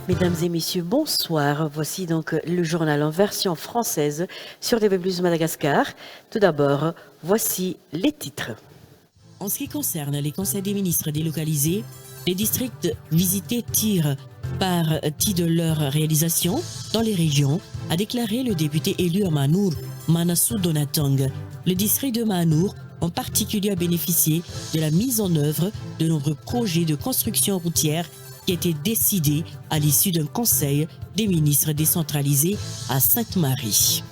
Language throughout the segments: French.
Mesdames et messieurs, bonsoir. Voici donc le journal en version française sur TV+ Madagascar. Tout d'abord, voici les titres. En ce qui concerne les conseils des ministres délocalisés, les districts visités tirent parti de leur réalisation dans les régions, a déclaré le député élu à Manour, Manassou Donatang. Le district de Manour en particulier a bénéficié de la mise en œuvre de nombreux projets de construction routière qui a été décidé à l'issue d'un conseil des ministres décentralisé à Sainte-Marie.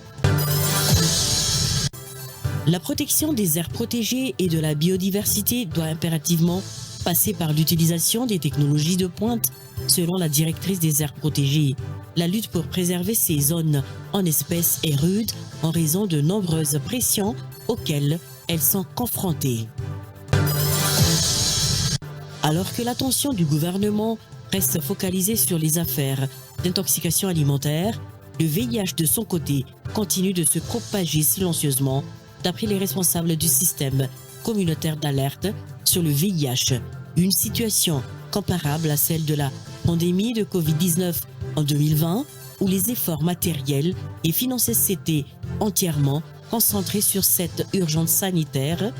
La protection des aires protégées et de la biodiversité doit impérativement passer par l'utilisation des technologies de pointe, selon la directrice des aires protégées. La lutte pour préserver ces zones en espèces est rude en raison de nombreuses pressions auxquelles elles sont confrontées. Alors que l'attention du gouvernement reste focalisée sur les affaires d'intoxication alimentaire, le VIH de son côté continue de se propager silencieusement, d'après les responsables du système communautaire d'alerte sur le VIH, une situation comparable à celle de la pandémie de Covid-19 en 2020, où les efforts matériels et financiers s'étaient entièrement concentrés sur cette urgence sanitaire.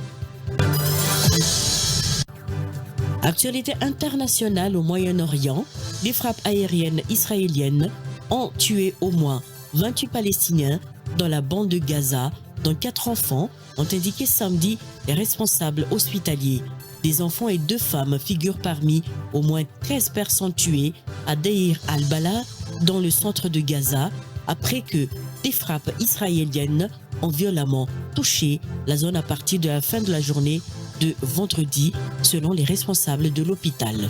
Actualité internationale au Moyen-Orient, des frappes aériennes israéliennes ont tué au moins 28 Palestiniens dans la bande de Gaza, dont 4 enfants, ont indiqué samedi les responsables hospitaliers. Des enfants et 2 femmes figurent parmi au moins 13 personnes tuées à Deir al-Bala, dans le centre de Gaza, après que des frappes israéliennes ont violemment touché la zone à partir de la fin de la journée de vendredi, selon les responsables de l'hôpital.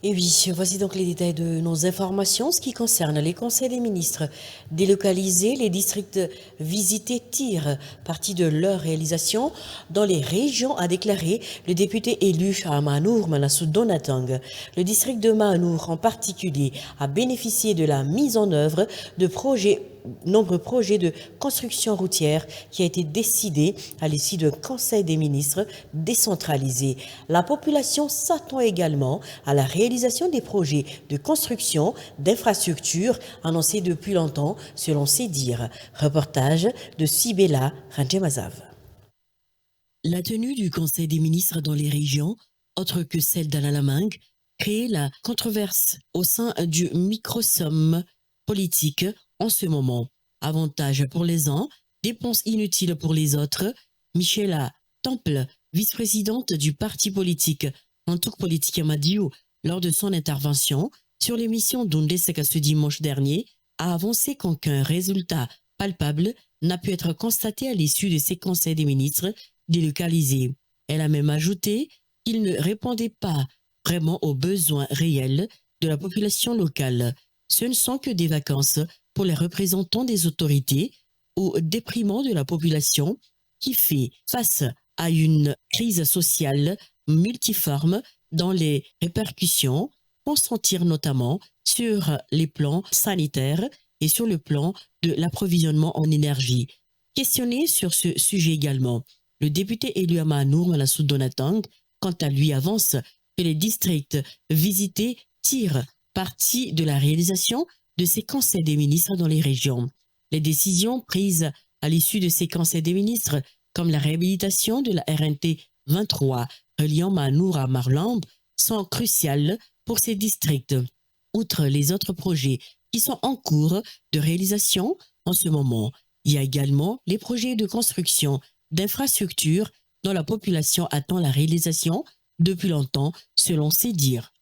Et oui, voici donc les détails de nos informations. Ce qui concerne les conseils des ministres délocalisés, les districts visités tirent parti de leur réalisation dans les régions, a déclaré le député élu à Manour, Manassou Donatang. Le district de Manour en particulier a bénéficié de la mise en œuvre de nombreux projets de construction routière qui a été décidé à l'issue d'un conseil des ministres décentralisé. La population s'attend également à la réalisation des projets de construction d'infrastructures annoncés depuis longtemps, selon ses dires. Reportage de Sibela Ranjemazav. La tenue du conseil des ministres dans les régions, autre que celle d'Alalamang, crée la controverse au sein du microsome politique en ce moment. Avantages pour les uns, dépenses inutiles pour les autres. Michela Temple, vice-présidente du parti politique Antouk Politique Madiou, lors de son intervention sur l'émission d'Undeseka ce dimanche dernier, a avancé qu'aucun résultat palpable n'a pu être constaté à l'issue de ces conseils des ministres délocalisés. Elle a même ajouté qu'il ne répondait pas vraiment aux besoins réels de la population locale. Ce ne sont que des vacances pour les représentants des autorités au déprimant de la population qui fait face à une crise sociale multiforme dont les répercussions vont sentir notamment sur les plans sanitaires et sur le plan de l'approvisionnement en énergie. Questionné sur ce sujet également, le député élu à Manour, Manassou Donatang, quant à lui avance que les districts visités tirent parti de la réalisation de ces conseils des ministres dans les régions. Les décisions prises à l'issue de ces conseils des ministres, comme la réhabilitation de la RNT 23 reliant Manour à Marlambe, sont cruciales pour ces districts. Outre les autres projets qui sont en cours de réalisation en ce moment, il y a également les projets de construction d'infrastructures dont la population attend la réalisation depuis longtemps, selon ses dires.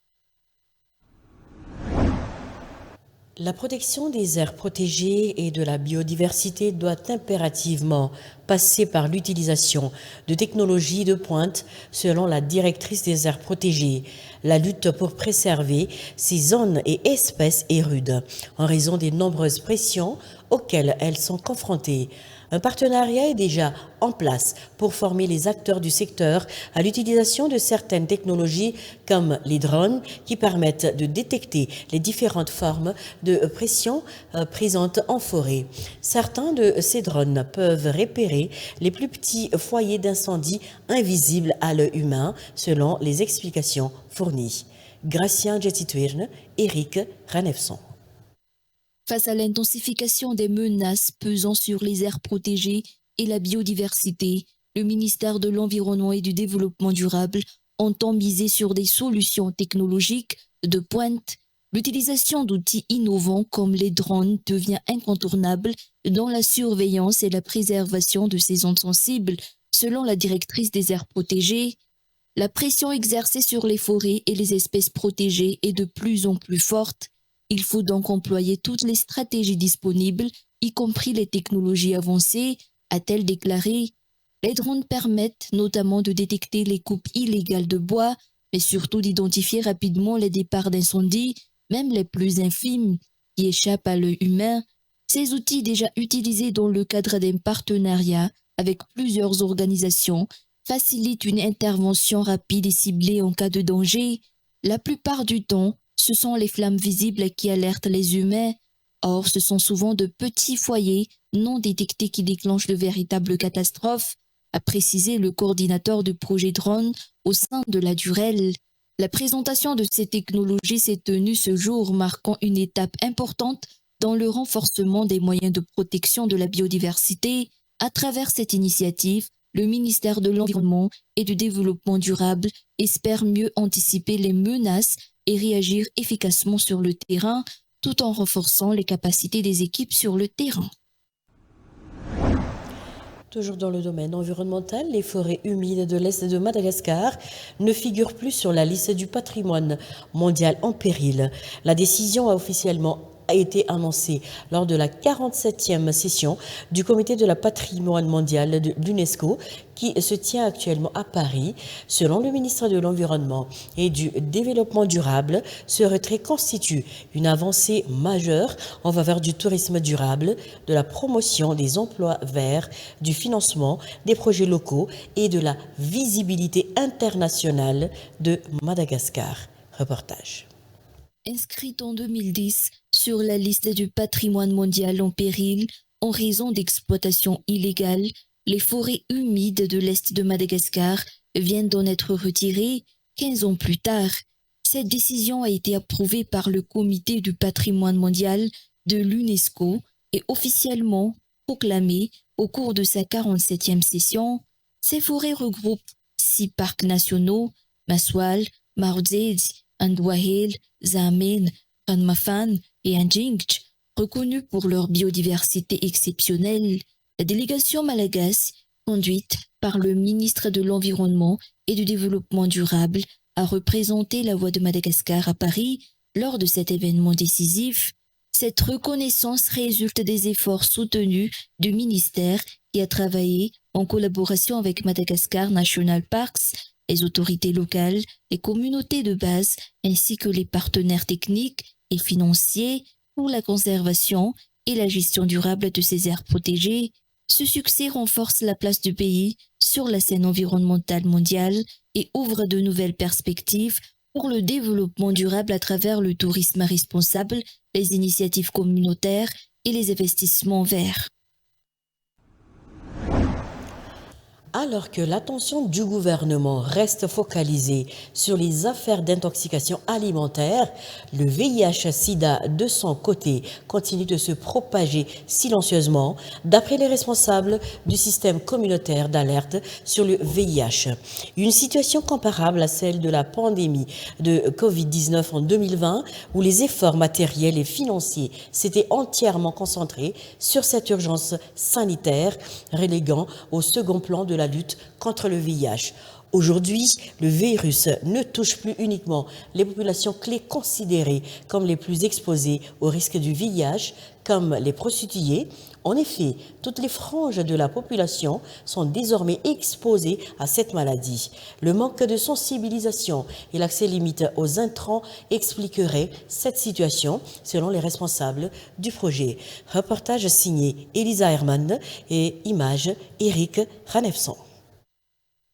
La protection des aires protégées et de la biodiversité doit impérativement passer par l'utilisation de technologies de pointe selon la directrice des aires protégées. La lutte pour préserver ces zones et espèces est rude en raison des nombreuses pressions auxquelles elles sont confrontées. Un partenariat est déjà en place pour former les acteurs du secteur à l'utilisation de certaines technologies comme les drones qui permettent de détecter les différentes formes de pression présentes en forêt. Certains de ces drones peuvent repérer les plus petits foyers d'incendie invisibles à l'œil humain selon les explications fournies. Gracien Jetitwirne, Eric Ranefson. Face à l'intensification des menaces pesant sur les aires protégées et la biodiversité, le ministère de l'Environnement et du Développement durable entend miser sur des solutions technologiques de pointe. L'utilisation d'outils innovants comme les drones devient incontournable dans la surveillance et la préservation de ces zones sensibles, selon la directrice des aires protégées. La pression exercée sur les forêts et les espèces protégées est de plus en plus forte. Il faut donc employer toutes les stratégies disponibles, y compris les technologies avancées, a-t-elle déclaré. Les drones permettent notamment de détecter les coupes illégales de bois, mais surtout d'identifier rapidement les départs d'incendie, même les plus infimes, qui échappent à l'œil humain. Ces outils déjà utilisés dans le cadre d'un partenariat avec plusieurs organisations facilitent une intervention rapide et ciblée en cas de danger. La plupart du temps, ce sont les flammes visibles qui alertent les humains. Or, ce sont souvent de petits foyers non détectés qui déclenchent de véritables catastrophes, a précisé le coordinateur du projet drone au sein de la Durel. La présentation de ces technologies s'est tenue ce jour, marquant une étape importante dans le renforcement des moyens de protection de la biodiversité. À travers cette initiative, le ministère de l'Environnement et du Développement durable espère mieux anticiper les menaces et réagir efficacement sur le terrain, tout en renforçant les capacités des équipes sur le terrain. Toujours dans le domaine environnemental, les forêts humides de l'Est de Madagascar ne figurent plus sur la liste du patrimoine mondial en péril. La décision a été annoncée lors de la 47e session du Comité de la patrimoine mondial de l'UNESCO qui se tient actuellement à Paris. Selon le ministre de l'Environnement et du Développement durable, ce retrait constitue une avancée majeure en faveur du tourisme durable, de la promotion des emplois verts, du financement des projets locaux et de la visibilité internationale de Madagascar. Reportage. Inscrite en 2010 sur la liste du patrimoine mondial en péril en raison d'exploitation illégale, les forêts humides de l'Est de Madagascar viennent d'en être retirées 15 ans plus tard. Cette décision a été approuvée par le Comité du patrimoine mondial de l'UNESCO et officiellement proclamée au cours de sa 47e session. Ces forêts regroupent 6 parcs nationaux, Maswal, Mardzed, Andwahel, Zamen, Ranmafan et Anjingch, reconnus pour leur biodiversité exceptionnelle. La délégation malagasy, conduite par le ministre de l'Environnement et du Développement durable, a représenté la voix de Madagascar à Paris lors de cet événement décisif. Cette reconnaissance résulte des efforts soutenus du ministère qui a travaillé en collaboration avec Madagascar National Parks, les autorités locales, les communautés de base ainsi que les partenaires techniques et financiers pour la conservation et la gestion durable de ces aires protégées. Ce succès renforce la place du pays sur la scène environnementale mondiale et ouvre de nouvelles perspectives pour le développement durable à travers le tourisme responsable, les initiatives communautaires et les investissements verts. Alors que l'attention du gouvernement reste focalisée sur les affaires d'intoxication alimentaire, le VIH-Sida, de son côté, continue de se propager silencieusement, d'après les responsables du système communautaire d'alerte sur le VIH. Une situation comparable à celle de la pandémie de Covid-19 en 2020, où les efforts matériels et financiers s'étaient entièrement concentrés sur cette urgence sanitaire, reléguant au second plan de la la lutte contre le VIH. Aujourd'hui, le virus ne touche plus uniquement les populations clés considérées comme les plus exposées au risque du VIH, comme les prostituées. En effet, toutes les franges de la population sont désormais exposées à cette maladie. Le manque de sensibilisation et l'accès limité aux intrants expliqueraient cette situation, selon les responsables du projet. Reportage signé Elisa Herman et images Eric Ranefson.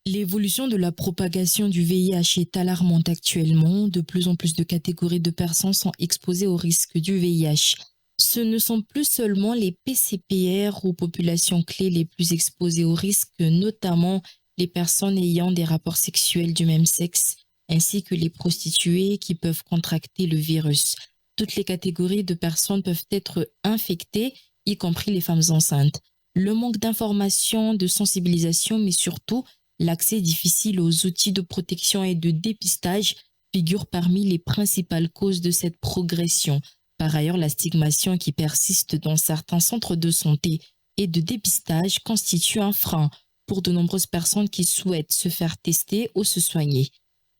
L'évolution de la propagation du VIH est alarmante actuellement. De plus en plus de catégories de personnes sont exposées au risque du VIH. Ce ne sont plus seulement les PCPR ou populations clés les plus exposées au risque, notamment les personnes ayant des rapports sexuels du même sexe, ainsi que les prostituées qui peuvent contracter le virus. Toutes les catégories de personnes peuvent être infectées, y compris les femmes enceintes. Le manque d'information, de sensibilisation, mais surtout l'accès difficile aux outils de protection et de dépistage figure parmi les principales causes de cette progression. Par ailleurs, la stigmatisation qui persiste dans certains centres de santé et de dépistage constitue un frein pour de nombreuses personnes qui souhaitent se faire tester ou se soigner.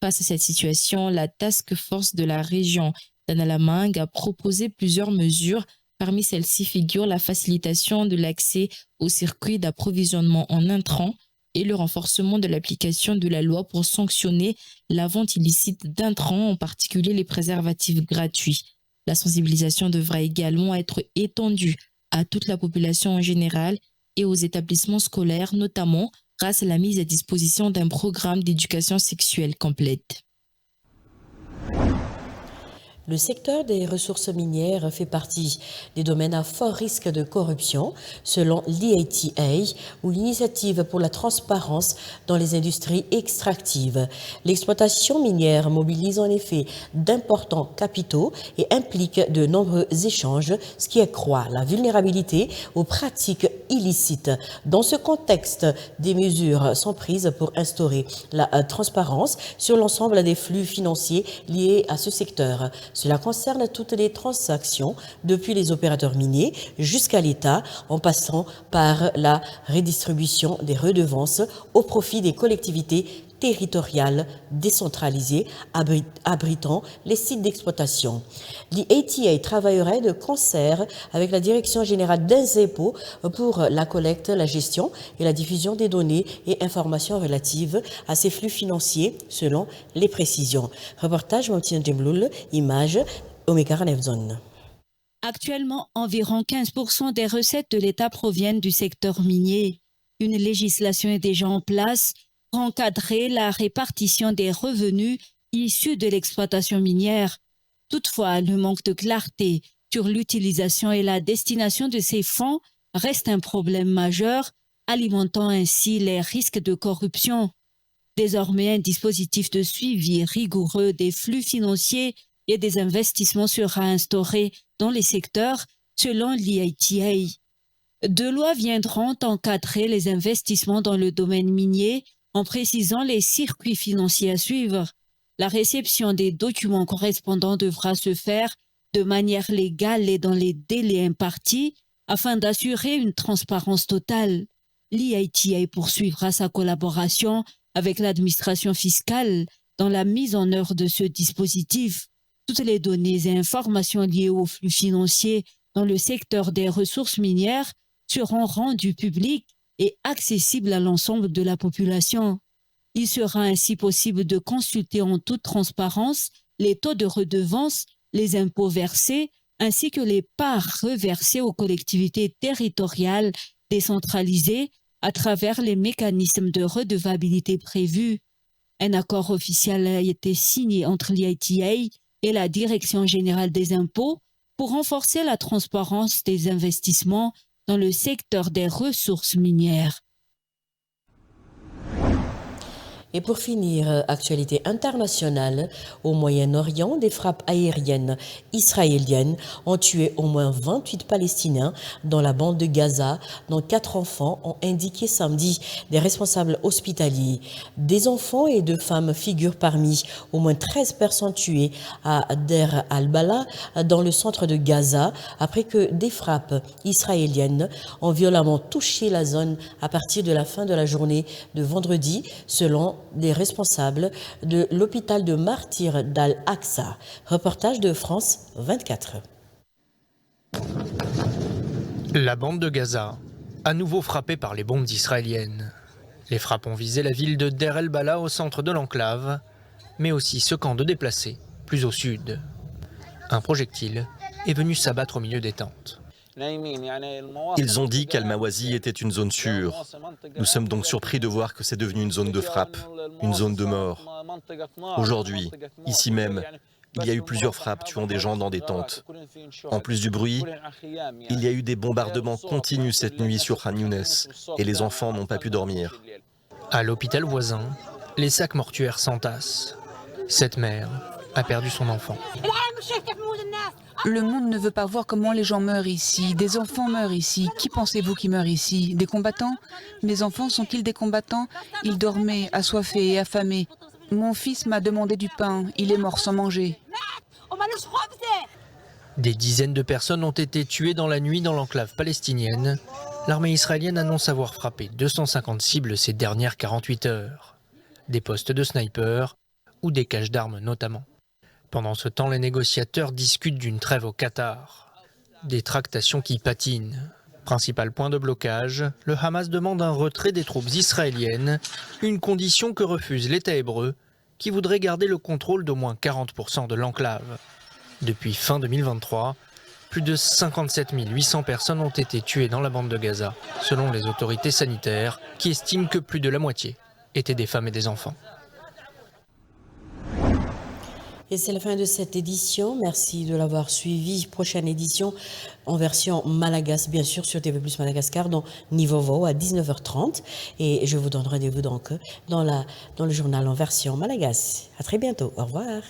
Face à cette situation, la Task Force de la région d'Analamang a proposé plusieurs mesures. Parmi celles-ci figure la facilitation de l'accès aux circuits d'approvisionnement en intrants et le renforcement de l'application de la loi pour sanctionner la vente illicite d'intrants, en particulier les préservatifs gratuits. La sensibilisation devra également être étendue à toute la population en général et aux établissements scolaires, notamment grâce à la mise à disposition d'un programme d'éducation sexuelle complète. Le secteur des ressources minières fait partie des domaines à fort risque de corruption, selon l'IATA, ou l'Initiative pour la transparence dans les industries extractives. L'exploitation minière mobilise en effet d'importants capitaux et implique de nombreux échanges, ce qui accroît la vulnérabilité aux pratiques illicites. Dans ce contexte, des mesures sont prises pour instaurer la transparence sur l'ensemble des flux financiers liés à ce secteur. Cela concerne toutes les transactions, depuis les opérateurs miniers jusqu'à l'État, en passant par la redistribution des redevances au profit des collectivités territoriales décentralisées abritant les sites d'exploitation. L'IATA travaillerait de concert avec la Direction générale des impôts pour la collecte, la gestion et la diffusion des données et informations relatives à ces flux financiers selon les précisions. Reportage Montine Djemloul, image Omega Ranevzon. Actuellement, environ 15% des recettes de l'État proviennent du secteur minier. Une législation est déjà en place pour encadrer la répartition des revenus issus de l'exploitation minière. Toutefois, le manque de clarté sur l'utilisation et la destination de ces fonds reste un problème majeur, alimentant ainsi les risques de corruption. Désormais, un dispositif de suivi rigoureux des flux financiers et des investissements sera instauré dans les secteurs selon l'IATA. Deux lois viendront encadrer les investissements dans le domaine minier en précisant les circuits financiers à suivre. La réception des documents correspondants devra se faire de manière légale et dans les délais impartis afin d'assurer une transparence totale. L'IATA poursuivra sa collaboration avec l'administration fiscale dans la mise en œuvre de ce dispositif. Toutes les données et informations liées aux flux financiers dans le secteur des ressources minières seront rendues publiques et accessibles à l'ensemble de la population. Il sera ainsi possible de consulter en toute transparence les taux de redevance, les impôts versés, ainsi que les parts reversées aux collectivités territoriales décentralisées à travers les mécanismes de redevabilité prévus. Un accord officiel a été signé entre l'IATA et la Direction générale des impôts pour renforcer la transparence des investissements dans le secteur des ressources minières. Et pour finir, actualité internationale, au Moyen-Orient, des frappes aériennes israéliennes ont tué au moins 28 Palestiniens dans la bande de Gaza, dont 4 enfants, ont indiqué samedi des responsables hospitaliers. Des enfants et 2 femmes figurent parmi au moins 13 personnes tuées à Der al-Bala, dans le centre de Gaza, après que des frappes israéliennes ont violemment touché la zone à partir de la fin de la journée de vendredi, selon des responsables de l'hôpital de martyrs d'Al-Aqsa. Reportage de France 24. La bande de Gaza, à nouveau frappée par les bombes israéliennes. Les frappes ont visé la ville de Der el-Bala au centre de l'enclave, mais aussi ce camp de déplacés, plus au sud. Un projectile est venu s'abattre au milieu des tentes. Ils ont dit qu'Al-Mawazi était une zone sûre. Nous sommes donc surpris de voir que c'est devenu une zone de frappe, une zone de mort. Aujourd'hui, ici même, il y a eu plusieurs frappes tuant des gens dans des tentes. En plus du bruit, il y a eu des bombardements continus cette nuit sur Khan Younes et les enfants n'ont pas pu dormir. À l'hôpital voisin, les sacs mortuaires s'entassent. Cette mère a perdu son enfant. Le monde ne veut pas voir comment les gens meurent ici. Des enfants meurent ici. Qui pensez-vous qui meurt ici? Des combattants? Mes enfants sont-ils des combattants? Ils dormaient, assoiffés et affamés. Mon fils m'a demandé du pain. Il est mort sans manger. Des dizaines de personnes ont été tuées dans la nuit dans l'enclave palestinienne. L'armée israélienne annonce avoir frappé 250 cibles ces dernières 48 heures. Des postes de snipers ou des caches d'armes notamment. Pendant ce temps, les négociateurs discutent d'une trêve au Qatar. Des tractations qui patinent. Principal point de blocage, le Hamas demande un retrait des troupes israéliennes, une condition que refuse l'État hébreu, qui voudrait garder le contrôle d'au moins 40% de l'enclave. Depuis fin 2023, plus de 57 800 personnes ont été tuées dans la bande de Gaza, selon les autorités sanitaires, qui estiment que plus de la moitié étaient des femmes et des enfants. Et c'est la fin de cette édition. Merci de l'avoir suivi. Prochaine édition en version malagasy, bien sûr, sur TV+ Madagascar, dans Nivovo à 19h30. Et je vous donne rendez-vous donc dans le journal en version malagasy. À très bientôt. Au revoir.